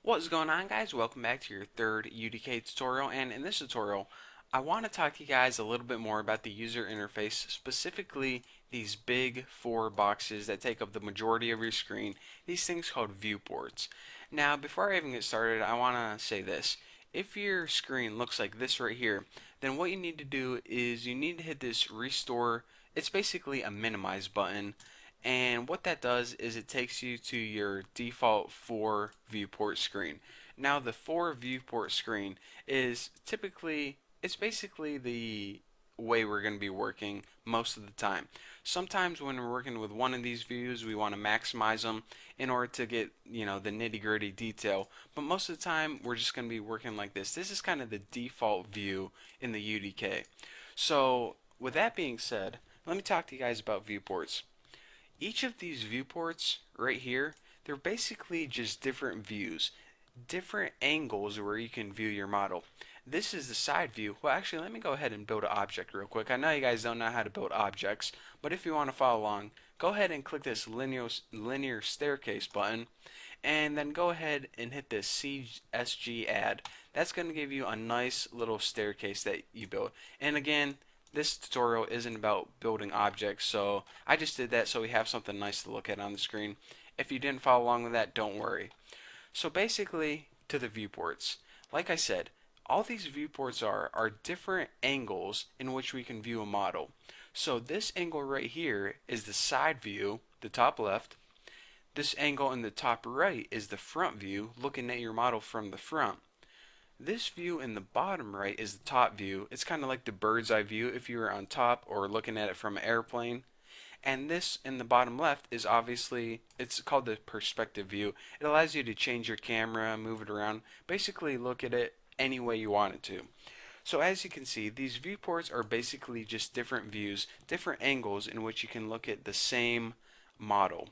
What is going on, guys? Welcome back to your third UDK tutorial, and in this tutorial I want to talk to you guys a little bit more about the user interface, specifically these big four boxes that take up the majority of your screen, these things called viewports. Now before I even get started, I want to say this. If your screen looks like this right here, then what you need to do is you need to hit this restore. It's basically a minimize button, and what that does is it takes you to your default 4 viewport screen. Now the 4 viewport screen is typically, it's basically the way we're going to be working most of the time. Sometimes when we're working with one of these views, we want to maximize them in order to get, the nitty-gritty detail. But most of the time, we're just going to be working like this. This is kind of the default view in the UDK. So with that being said, let me talk to you guys about viewports. Each of these viewports right here, they're basically just different views, different angles where you can view your model. This is the side view. Well, actually, let me go ahead and build an object real quick. I know you guys don't know how to build objects, but if you want to follow along, go ahead and click this linear staircase button, and then go ahead and hit this CSG add. That's going to give you a nice little staircase that you build. And again, this tutorial isn't about building objects, so I just did that so we have something nice to look at on the screen. If you didn't follow along with that, don't worry. So basically, to the viewports. Like I said, all these viewports are different angles in which we can view a model. So this angle right here is the side view, the top left. This angle in the top right is the front view, looking at your model from the front. This view in the bottom right is the top view. It's kind of like the bird's eye view if you were on top or looking at it from an airplane. And this in the bottom left is obviously, it's called the perspective view. It allows you to change your camera, move it around, basically look at it any way you want it to. So as you can see, these viewports are basically just different views, different angles in which you can look at the same model.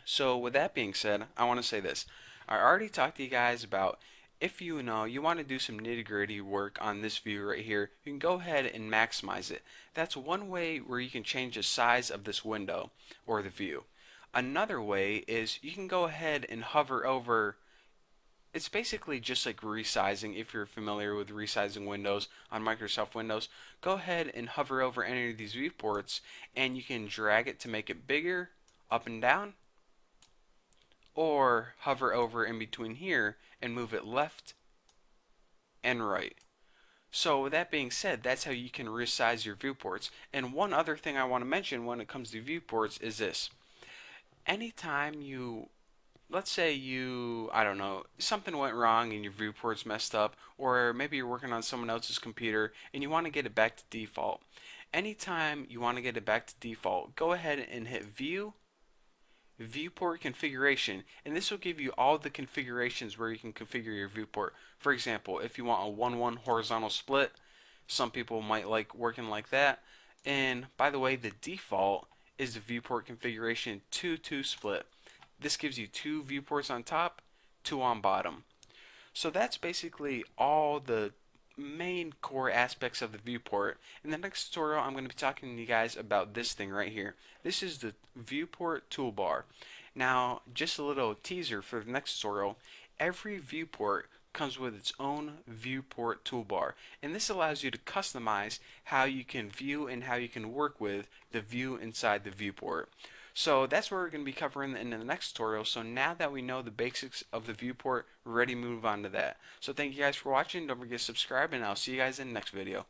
So with that being said, I want to say this. I already talked to you guys about if you want to do some nitty-gritty work on this view right here, you can go ahead and maximize it. That's one way where you can change the size of this window or the view. Another way is you can go ahead and hover over. It's basically just like resizing. If you're familiar with resizing windows on Microsoft Windows, go ahead and hover over any of these viewports and you can drag it to make it bigger, up and down, or hover over in between here and move it left and right. So with that being said, that's how you can resize your viewports. And one other thing I want to mention when it comes to viewports is this. Anytime let's say I don't know, something went wrong and your viewport's messed up, or maybe you're working on someone else's computer and you want to get it back to default. Anytime you want to get it back to default, go ahead and hit View, Viewport Configuration, and this will give you all the configurations where you can configure your viewport. For example, if you want a 1-1 horizontal split, some people might like working like that. And by the way, the default is the viewport configuration 2-2 split. This gives you 2 viewports on top, 2 on bottom. So that's basically all the main core aspects of the viewport. In the next tutorial, I'm going to be talking to you guys about this thing right here. This is the viewport toolbar. Now, just a little teaser for the next tutorial. Every viewport comes with its own viewport toolbar, and this allows you to customize how you can view and how you can work with the view inside the viewport. So that's what we're going to be covering in the next tutorial. So now that we know the basics of the viewport, we're ready to move on to that. So thank you guys for watching. Don't forget to subscribe, and I'll see you guys in the next video.